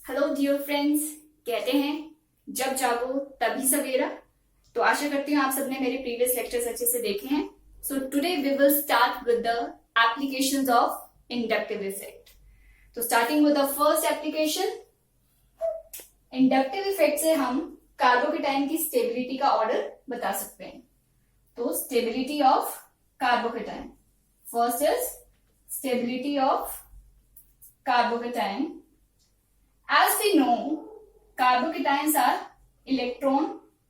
Hello dear friends, कहते हैं जब जागो तभी सवेरा। तो आशा करती हूँ आप सबने मेरे प्रीवियस लेक्चर्स अच्छे से देखे हैं। So today we will start with the applications of inductive effect. तो starting with the first application, inductive effect से हम कार्बोकेटाइन की स्टेबिलिटी का ऑर्डर बता सकते हैं। तो stability of carbocation, first is stability of carbocation. As we know, carbocations are electron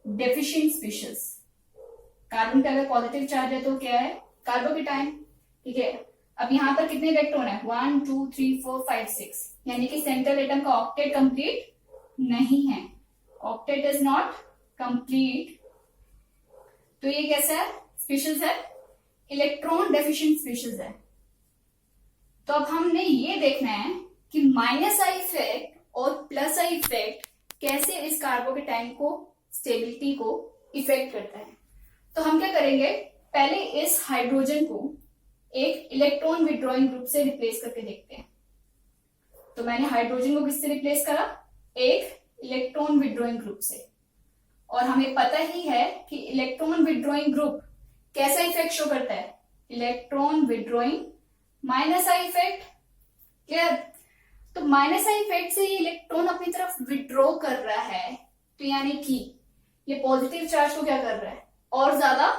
deficient species. Carbon पे अगर पॉजिटिव चार्ज है तो क्या है? कार्बोकेटाइन. ठीक है, अब यहाँ पर कितने इलेक्ट्रॉन है? 1 2 3 4 5 6, यानी कि सेंट्रल एटम का ऑक्टेट कंप्लीट नहीं है. Octet is not complete. तो ये कैसा है? स्पीशीज है, इलेक्ट्रॉन डेफिशिएंट स्पीशीज है. तो अब हमने ये देखना है कि माइनस आई इफेक्ट और प्लस आई इफेक्ट कैसे इस कार्बोकेटाइन को, स्टेबिलिटी को इफेक्ट करता है. तो हम क्या करेंगे, पहले इस हाइड्रोजन को एक इलेक्ट्रॉन विड्रॉइंग ग्रुप से रिप्लेस करके देखते हैं. तो मैंने हाइड्रोजन को किससे रिप्लेस करा? एक इलेक्ट्रॉन विड्रॉइंग ग्रुप से. और हमें पता ही है कि इलेक्ट्रॉन विड्रॉइंग ग्रुप कैसा इफेक्ट शो करता है? Electron withdrawing minus I effect. Clear? तो माइनस आई इफेक्ट से ये इलेक्ट्रॉन अपनी तरफ विड्रॉ कर रहा है, तो यानी कि ये पॉजिटिव चार्ज को क्या कर रहा है? और ज्यादा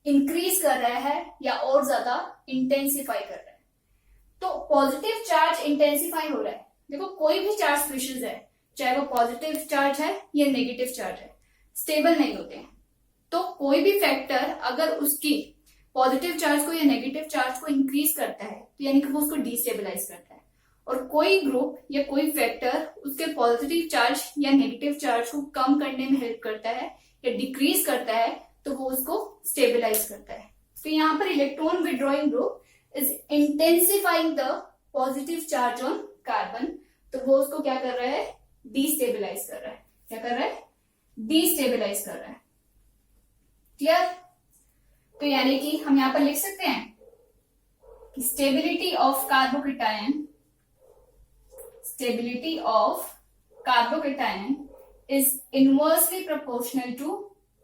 इंक्रीज कर रहा है या और ज्यादा इंटेंसिफाई कर रहा है. तो पॉजिटिव चार्ज इंटेंसिफाई हो रहा है. देखो, कोई भी चार्ज स्पीशीज है, चाहे वो पॉजिटिव चार्ज है या नेगेटिव चार्ज है, स्टेबल नहीं होते हैं. तो कोई भी फैक्टर अगर उसकी पॉजिटिव चार्ज को या नेगेटिव चार्ज को इंक्रीज करता है, तो यानी कि वो उसको डिस्टेबलाइज करता है. और कोई ग्रुप या कोई फैक्टर उसके पॉजिटिव चार्ज या नेगेटिव चार्ज को कम करने में हेल्प करता है या डिक्रीज करता है, तो वो उसको स्टेबलाइज करता है. तो यहाँ पर electron withdrawing group is intensifying the positive charge on carbon. तो वो उसको क्या कर रहा है? डिस्टेबलाइज कर रहा है. क्या कर रहा है? डिस्टेबलाइज कर रहा है. क्लियर? तो यानी कि हम यहां पर लिख सकते हैं कि stability of carbocation, stability of carbocation is inversely proportional to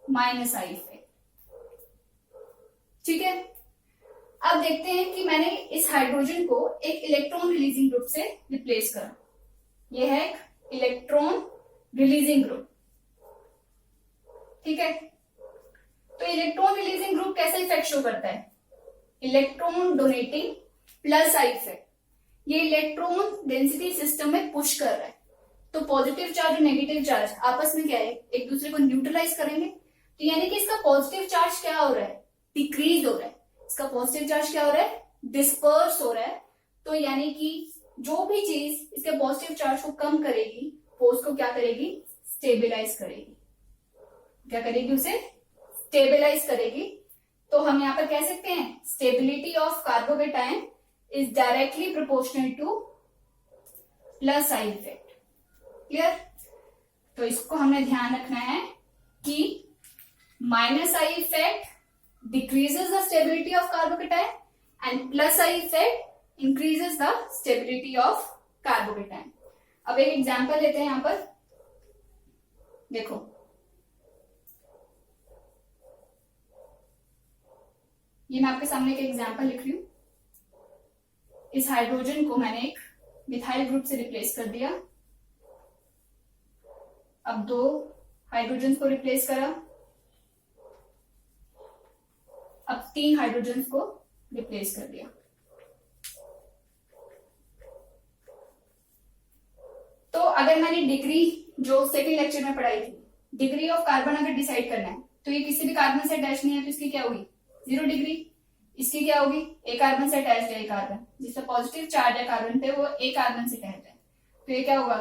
minus I effect. ठीक है, अब देखते हैं कि मैंने इस हाइड्रोजन को एक इलेक्ट्रॉन रिलीजिंग ग्रुप से रिप्लेस करा. यह है एक इलेक्ट्रॉन रिलीजिंग ग्रुप. ठीक है, तो इलेक्ट्रॉन रिलीजिंग ग्रुप कैसा इफेक्ट शो करता है? Electron donating plus I effect. ये इलेक्ट्रॉन डेंसिटी सिस्टम में पुश कर रहा है. तो पॉजिटिव चार्ज और नेगेटिव चार्ज आपस में क्या है? एक दूसरे को न्यूट्रलाइज करेंगे. तो यानी कि इसका पॉजिटिव चार्ज क्या हो रहा है? डिक्रीज हो रहा है. इसका पॉजिटिव चार्ज क्या हो रहा है? डिस्पर्स हो रहा है. तो यानी कि जो भी चीज इसके पॉजिटिव चार्ज को कम करेगी, वो उसको क्या करेगी? स्टेबिलाईज करेगी. क्या करेगी? उसे स्टेबिलाईज करेगी. तो हम यहां पर कह सकते हैं stability of carbocation is directly proportional to plus I effect. Clear? तो इसको हमने ध्यान रखना है कि minus I effect decreases the stability of carbocation and plus I effect increases the stability of carbocation. अब एक एग्जांपल लेते हैं. यहां पर देखो, ये मैं आपके सामने एक एग्जांपल लिख रही हूं. इस हाइड्रोजन को मैंने एक मिथाइल ग्रुप से रिप्लेस कर दिया. अब दो हाइड्रोजन को रिप्लेस करा. अब 3 हाइड्रोजन को रिप्लेस कर दिया. तो अगर मैंने डिग्री जो सेकेंड लेक्चर में पढ़ाई थी, डिग्री ऑफ कार्बन अगर डिसाइड करना है, तो ये किसी भी कार्बन से अटैच नहीं है, तो इसकी क्या होगी? 0 डिग्री. इसकी क्या होगी? एक कार्बन से अटैच है. एक कार्बन जिसका पॉजिटिव चार्ज है कार्बन पे, वो एक कार्बन से अटैच है. तो ये क्या होगा?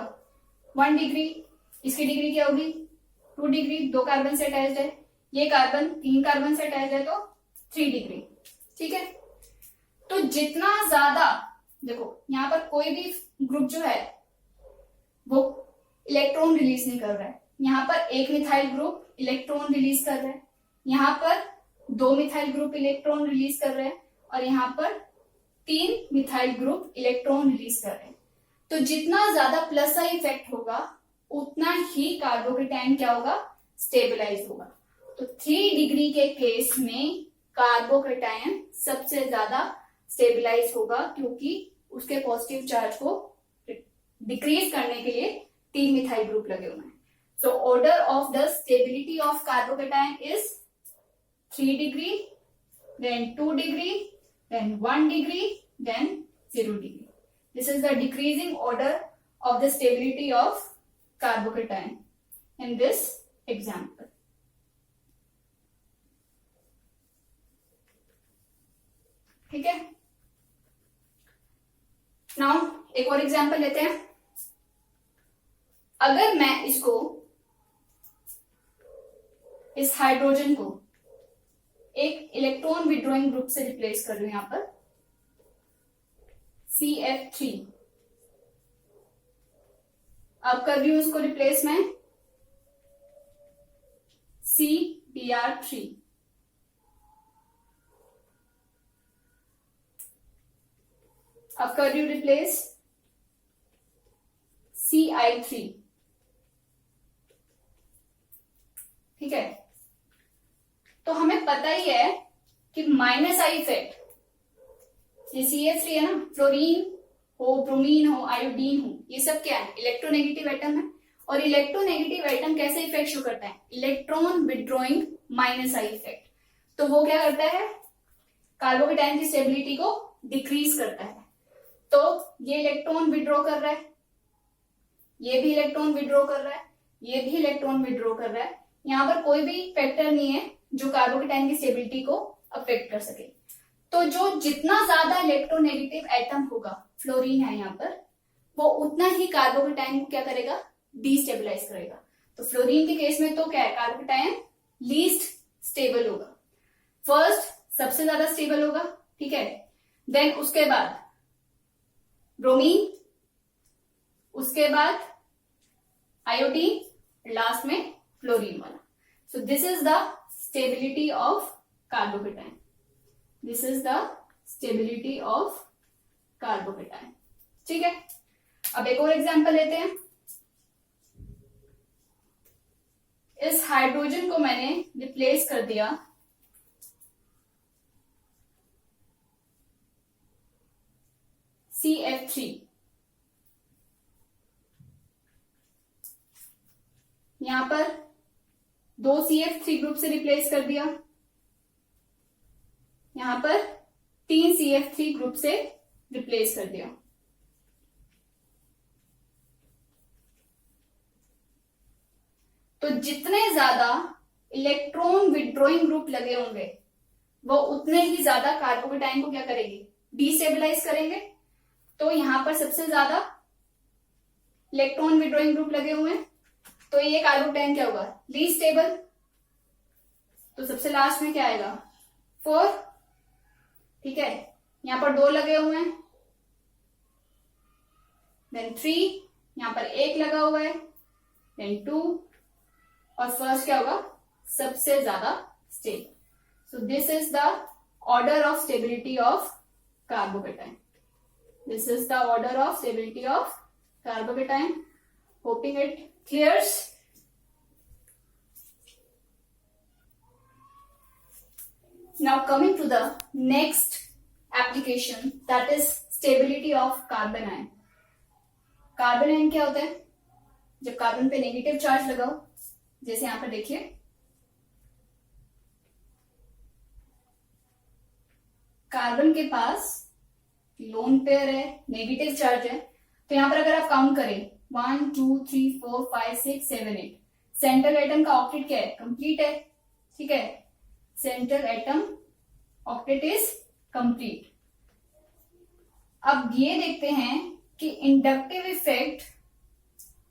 1 डिग्री. इसकी डिग्री क्या होगी? 2 डिग्री. 2 कार्बन से अटैच है. ये कार्बन 3 कार्बन से अटैच है, तो 3 डिग्री. ठीक है, तो जितना ज्यादा, देखो यहाँ पर कोई भी ग्रुप जो है वो इलेक्ट्रॉन रिलीज नहीं कर रहा है. यहाँ पर एक मिथाइल ग्रुप इलेक्ट्रॉन रिलीज कर रहा है, यहाँ पर 2 मिथाइल ग्रुप इलेक्ट्रॉन रिलीज कर रहे हैं, और यहाँ पर 3 मिथाइल ग्रुप इलेक्ट्रॉन रिलीज कर रहे हैं. तो जितना ज्यादा प्लस आई इफेक्ट होगा उतना ही कार्बोकेटाइन क्या होगा, स्टेबलाइज होगा। तो 3 डिग्री के केस में कार्बोकेटाइन सबसे ज्यादा स्टेबलाइज होगा, क्योंकि उसके पॉजिटिव चार्ज को डिक्रीज करने के लिए 3 मिथाइल ग्रुप लगे हुए हैं। So order of the stability of carbocation is 3 degree, then 2 degree, then 1 degree, then 0 degree. This is the decreasing order of the stability of carbocation in this example. ठीक है, now एक और example लेते हैं। अगर मैं इसको, इस हाइड्रोजन को एक इलेक्ट्रॉन विड्रॉइंग ग्रुप से रिप्लेस कर रही हूं, यहां पर CF3, अब कर रही हूं इसको रिप्लेस में CBr3, अब कर रही हूं रिप्लेस CI3। ठीक है, तो हमें पता ही है कि माइनस आई इफेक्ट, ये CF3 है ना, फ्लोरीन हो, ब्रोमीन हो, आयोडीन हो, ये सब क्या है, इलेक्ट्रोनेगेटिव एटम है। और इलेक्ट्रोनेगेटिव एटम कैसे इफेक्ट शो करता है, electron withdrawing minus I effect. तो वो क्या करता है, कार्बोकेटाइन की स्टेबिलिटी को डिक्रीज करता है। तो ये इलेक्ट्रॉन विड्रॉ कर रहा है, ये भी इलेक्ट्रॉन विड्रॉ कर रहा है, ये भी इलेक्ट्रॉन विड्रॉ कर रहा है। यहां पर कोई भी फैक्टर नहीं है जो कार्बोकेटाइन की स्टेबिलिटी को अफेक्ट कर सके। तो जो जितना ज्यादा इलेक्ट्रोनेगेटिव एटम होगा, फ्लोरीन है यहाँ पर, वो उतना ही कार्बोकेटाइन को क्या करेगा, डिस्टेबलाइज करेगा। तो फ्लोरीन के केस में तो क्या है, कार्बोकेटाइन लीस्ट स्टेबल होगा, फर्स्ट सबसे ज्यादा स्टेबल होगा। ठीक है, देन उसके बाद ब्रोमीन, उसके बाद आयोडीन, लास्ट में फ्लोरीन वाला। So this is the stability of carbocation, this is the stability of carbocation. ठीक है, अब एक और एग्जांपल लेते हैं। इस हाइड्रोजन को मैंने रिप्लेस कर दिया CF3, यहां पर 2 CF3 ग्रुप से रिप्लेस कर दिया, यहां पर 3 CF3 ग्रुप से रिप्लेस कर दिया। तो जितने ज्यादा इलेक्ट्रॉन विड्रॉइंग ग्रुप लगे होंगे वो उतने ही ज्यादा कार्बोकेटाइन को क्या करेंगे, डिस्टेबलाइज करेंगे। तो यहां पर सबसे ज्यादा इलेक्ट्रॉन विड्रॉइंग ग्रुप लगे हुए हैं, तो ये कार्बोकेटाइन क्या होगा, लीस्ट स्टेबल। तो सबसे लास्ट में क्या आएगा, 4। ठीक है, यहां पर 2 लगे हुए हैं, देन 3, यहां पर 1 लगा हुआ है, देन 2, और फर्स्ट क्या होगा, सबसे ज्यादा stable. So this is the order of stability of carbocation, this is the order of stability of carbocation. Hopping it clears. Now coming to the next application, that is stability of carbon ion. Carbon ion क्या होता है, जब carbon पे negative charge लगाओ, जैसे यहां पर देखिए कार्बन के पास लोन पेयर है, नेगेटिव चार्ज है। तो यहां पर अगर आप काउंट करें 1 2 3 4 5 6 7 8, सेंट्रल एटम का ऑक्टेट क्या है, कंप्लीट है। ठीक है, central atom octet is complete. अब ये देखते हैं कि इंडक्टिव इफेक्ट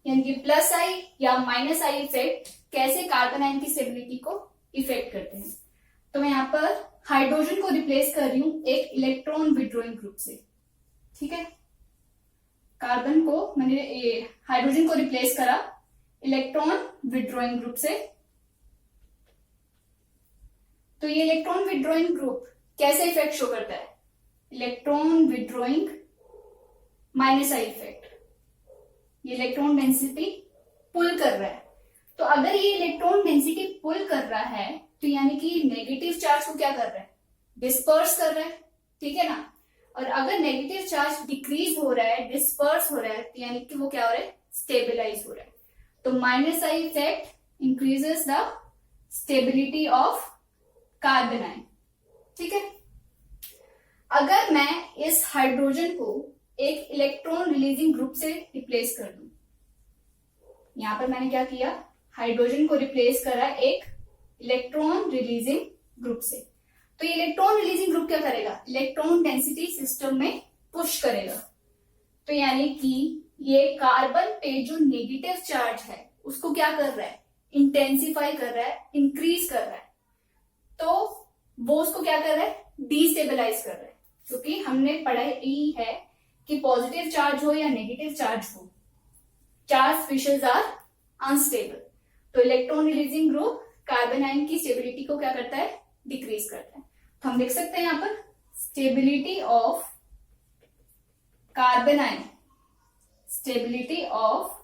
यानी कि प्लस आई या माइनस आई इफेक्ट कैसे कार्बन आयन की स्टेबिलिटी को इफेक्ट करते हैं। तो मैं यहां पर हाइड्रोजन को रिप्लेस कर रही हूं एक इलेक्ट्रॉन विड्रॉइंग ग्रुप से। ठीक है, कार्बन को मैंने हाइड्रोजन को रिप्लेस करा इलेक्ट्रॉन विड्रॉइंग ग्रुप से। तो ये इलेक्ट्रॉन विड्रॉइंग ग्रुप कैसे इफेक्ट शो करता है, electron withdrawing minus I effect. ये इलेक्ट्रॉन डेंसिटी पुल कर रहा है। तो अगर ये इलेक्ट्रॉन डेंसिटी पुल कर रहा है तो यानी कि नेगेटिव चार्ज को क्या कर रहा है, डिस्पर्स कर रहा है, ठीक है ना। और अगर नेगेटिव चार्ज डिक्रीज हो रहा है, डिस्पर्स हो रहा है, तो यानी कि वो क्या हो रहा है, स्टेबलाइज हो रहा है। तो minus I effect increases the stability of carbon ion, ठीक है। अगर मैं इस हाइड्रोजन को एक इलेक्ट्रॉन रिलीजिंग ग्रुप से रिप्लेस कर दूं, यहां पर मैंने क्या किया, हाइड्रोजन को रिप्लेस करा एक इलेक्ट्रॉन रिलीजिंग ग्रुप से। तो ये इलेक्ट्रॉन रिलीजिंग ग्रुप क्या करेगा, इलेक्ट्रॉन डेंसिटी सिस्टम में पुश करेगा। तो यानी कि ये कार्बन पे जो नेगेटिव चार्ज है उसको क्या कर रहा है, इंटेंसिफाई कर रहा है, इंक्रीज कर रहा है। तो वो उसको क्या कर रहा है, डिस्टेबलाइज कर रहा है। क्योंकि हमने पढ़ाई है कि पॉजिटिव चार्ज हो या नेगेटिव चार्ज हो, चार्ज फिशेस आर अनस्टेबल। तो electron releasing group carbon ion की स्टेबिलिटी को क्या करता है, डिक्रीज करता है। तो हम लिख सकते हैं यहां पर stability of carbon ion, stability of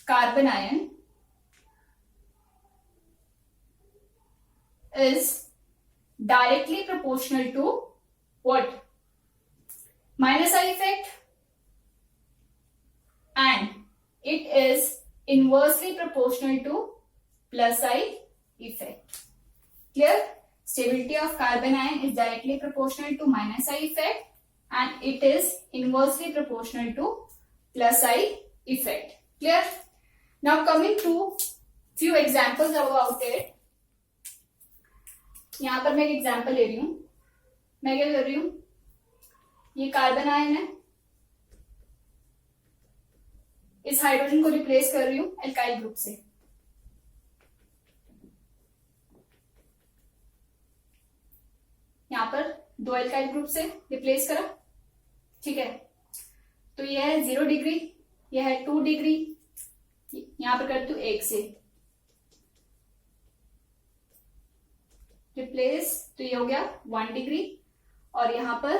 carbon ion is directly proportional to what, minus I effect, and it is inversely proportional to plus I effect. Clear? Stability of carbon ion is directly proportional to minus I effect and it is inversely proportional to plus I effect. Clear? Now coming to few examples about it. यहां पर मैं एक example ले रही हूं। मैं क्या कर रही हूं, ये कार्बन आयन है, इस हाइड्रोजन को रिप्लेस कर रही हूं एल्काइल ग्रुप से। यहां पर दो एल्काइल ग्रुप से रिप्लेस करा, ठीक है। तो यह है 0 डिग्री, यह है 2 डिग्री, यहां पर करती हूं 1 से रिप्लेस, तो ये हो गया 1 डिग्री और यहां पर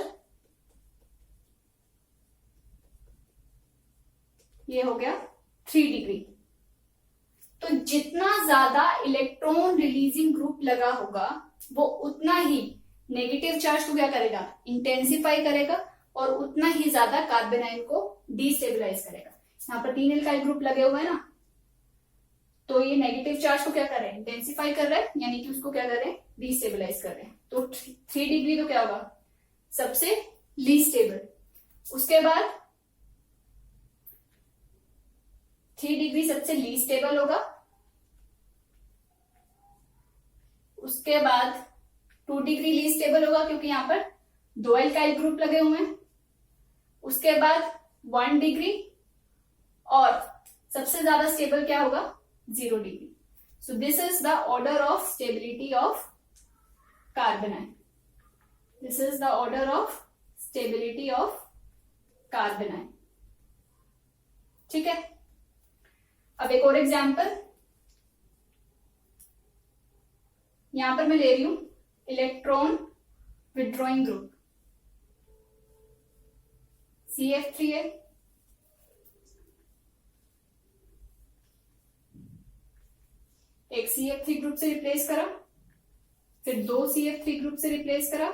ये हो गया 3 डिग्री। तो जितना ज्यादा इलेक्ट्रॉन रिलीजिंग ग्रुप लगा होगा वो उतना ही नेगेटिव चार्ज को क्या करेगा, इंटेंसिफाई करेगा और उतना ही ज्यादा कार्बन आयन को डिस्टेबलाइज करेगा। यहां पर 3 एल्काइल ग्रुप लगे हुए हैं ना, तो ये नेगेटिव चार्ज को क्या कर रहे हैं, इंटेंसिफाई कर रहा है, यानी कि उसको क्या कर रहे हैं, डिस्टेबलाइज कर रहे हैं। तो 3 डिग्री तो क्या होगा, सबसे लीस्ट स्टेबल। उसके बाद 3 डिग्री सबसे लीस्ट स्टेबल होगा। उसके बाद 2 डिग्री लीस्ट स्टेबल होगा क्योंकि यहां पर 2 एल्काइल ग्रुप लगे हुए हैं। उसके बाद 1 डिग्री और सबसे ज्यादा स्टेबल क्या होगा, 0 degree. So this is the order of stability of carbon ion. This is the order of stability of carbon ion. ठीक है। अब एक और एग्जाम्पल, यहां पर मैं ले रही हूं इलेक्ट्रॉन विड्रॉइंग ग्रुप CF3 है। एक CF3 ग्रुप से रिप्लेस करा, फिर 2 CF3 ग्रुप से रिप्लेस करा,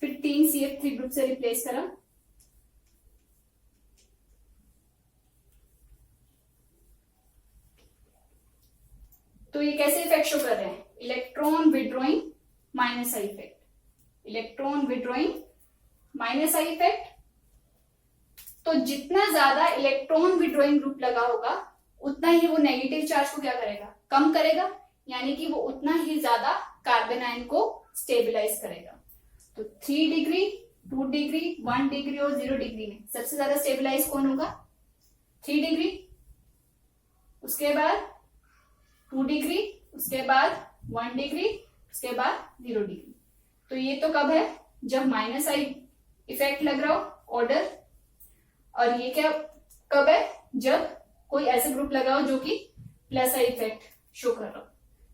फिर 3 CF3 ग्रुप से रिप्लेस करा, तो ये कैसे इफेक्ट शो कर रहे हैं, electron withdrawing minus I effect, electron withdrawing minus I effect. तो जितना ज्यादा इलेक्ट्रॉन विड्रॉइंग ग्रुप लगा होगा उतना ही वो नेगेटिव चार्ज को क्या करेगा, कम करेगा, यानी कि वो उतना ही ज्यादा कार्बन आयन को स्टेबलाइज करेगा। तो 3 डिग्री, 2 डिग्री, 1 डिग्री और 0 डिग्री में सबसे ज्यादा स्टेबलाइज कौन होगा, 3 डिग्री। उसके बाद 2 डिग्री, उसके बाद 1 डिग्री, उसके बाद 0 डिग्री। तो ये तो कब है, जब माइनस आई इफेक्ट लग रहा हो ऑर्डर, और ये क्या कब है, जब कोई ऐसा ग्रुप लगा हो जो कि प्लस आई इफेक्ट शो कर रहा हो।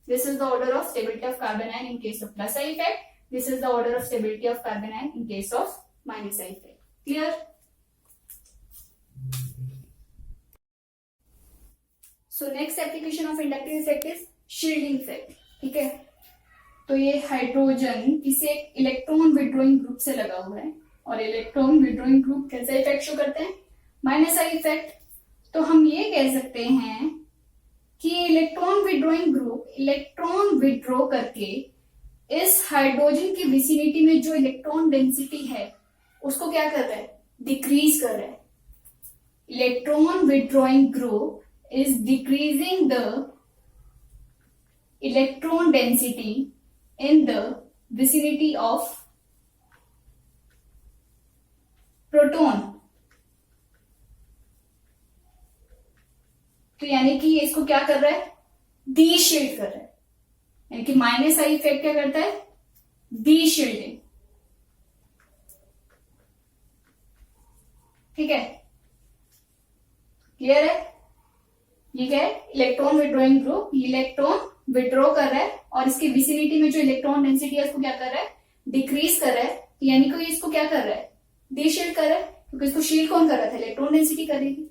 This is the order of stability of carbon ion in case of plus I effect This is the order of stability of carbon ion in case of minus I effect. Clear? So next application of inductive effect is shielding effect. ठीक है, तो ये hydrogen किसी एक electron withdrawing group से लगा हुआ है और इलेक्ट्रॉन विड्रॉइंग ग्रुप कैसा इफेक्ट शो करते हैं? Minus I effect. तो हम ये कह सकते हैं कि electron withdrawing group electron withdraw करके इस हाइड्रोजन की विसिनिटी में जो इलेक्ट्रॉन डेंसिटी है उसको क्या कर रहा है? डिक्रीज कर रहा है. Electron withdrawing group is decreasing the electron density in the vicinity of proton. तो यानी कि ये इसको क्या कर रहा है? डी शील्ड कर रहा है. यानी कि माइनस आई इफेक्ट क्या करता है? D shielding. ठीक है, क्लियर है? ये क्या है? Electron withdrawing group electron withdraw कर रहा है और इसकी विसिनिटी में जो इलेक्ट्रॉन डेंसिटी है उसको क्या कर रहा है? डिक्रीज कर रहा है. यानी कि इसको क्या कर रहा है? डी-शील्ड कर रहा है, क्योंकि इसको शील्ड कौन कर रहा था? इलेक्ट्रॉन डेंसिटी कर रही थी.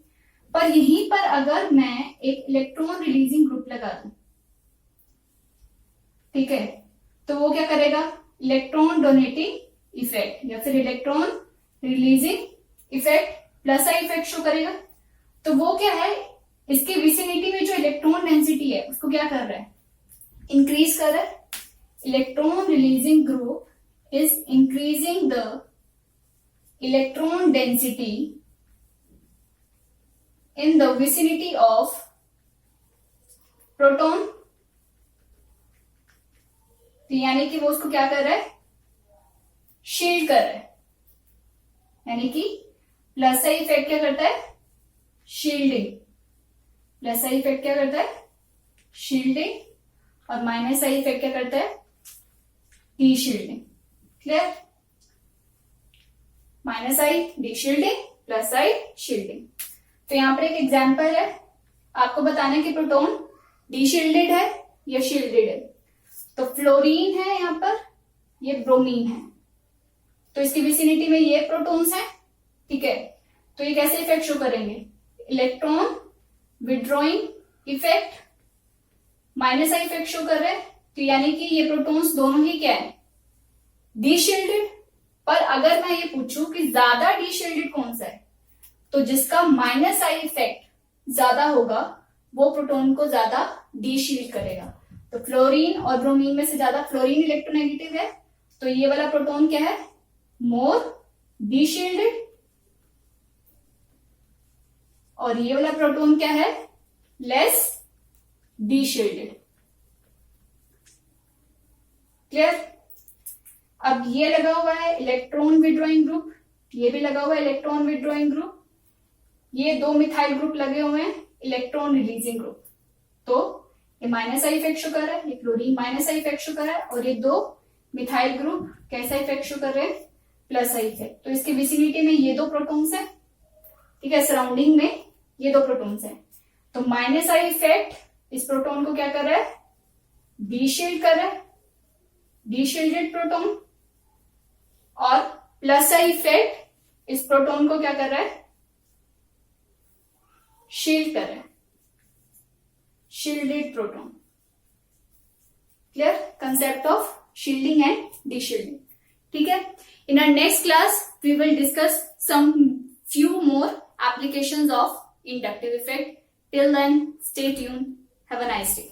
पर यहीं पर अगर मैं एक इलेक्ट्रॉन रिलीजिंग ग्रुप लगा दूं, ठीक है, तो वो क्या करेगा? इलेक्ट्रॉन डोनेटिंग इफेक्ट या फिर electron releasing effect plus I effect show करेगा. तो वो क्या है? इसके विसिनिटी में जो इलेक्ट्रॉन डेंसिटी है उसको क्या कर रहा है? इंक्रीज कर रहा है. Electron releasing group is increasing the electron density in the vicinity of proton. यानी कि वो उसको क्या कर रहा है? शील्ड कर रहा है. यानी कि प्लस आई इफेक्ट क्या करता है? शील्डिंग. प्लस आई इफेक्ट क्या करता है? शील्डिंग. और माइनस आई इफेक्ट क्या करता है? D shielding. Clear? Minus I D shielding, plus I shielding. तो यहां पर एक एग्जांपल है, आपको बताना है कि प्रोटॉन डी शील्डेड है या शील्डेड है. तो फ्लोरीन है यहां पर, ये ब्रोमीन है. तो इसकी विसिनिटी में ये प्रोटॉन्स हैं. ठीक है, तो ये कैसे इफेक्ट शो करेंगे? Electron withdrawing effect, minus I effect show कर रहे हैं. तो यानी कि ये प्रोटॉन्स दोनों ही क्या है? D shielded. पर अगर मैं ये पूछूं कि ज्यादा डी शील्डेड कौन सा है, तो जिसका माइनस आई इफेक्ट ज्यादा होगा वो प्रोटॉन को ज्यादा डी शील्ड करेगा. तो फ्लोरीन और ब्रोमीन में से ज्यादा फ्लोरीन इलेक्ट्रोनेगेटिव है, तो ये वाला प्रोटॉन क्या है? मोर डी शील्डेड. और ये वाला प्रोटॉन क्या है? Less D shielded. क्लियर? अब ये लगा हुआ है इलेक्ट्रॉन विड्रॉइंग ग्रुप, ये भी लगा हुआ है इलेक्ट्रॉन विड्रॉइंग ग्रुप. ये दो मिथाइल ग्रुप लगे हुए हैं इलेक्ट्रॉन रिलीजिंग ग्रुप. तो ये माइनस आई इफेक्ट शो कर रहा है, ये chlorine minus I effect show कर रहा है, और ये दो मिथाइल ग्रुप कैसा इफेक्ट शो कर रहे हैं? Plus I effect. तो इसकी विसिनिटी में ये दो प्रोटॉन्स है. ठीक है, सराउंडिंग में ये दो प्रोटॉन्स हैं. तो माइनस आई इफेक्ट इस प्रोटॉन को क्या कर रहा है? डी शील्ड कर रहा है, डी शील्डेड प्रोटॉन. और प्लस आई इफेक्ट इस प्रोटॉन को क्या कर रहा है? शील्ड कर रहा है, shielded proton. Clear? Concept of shielding and deshielding. ठीक है, in our next class we will discuss some few more applications of inductive effect. Till then, stay tuned. Have a nice day.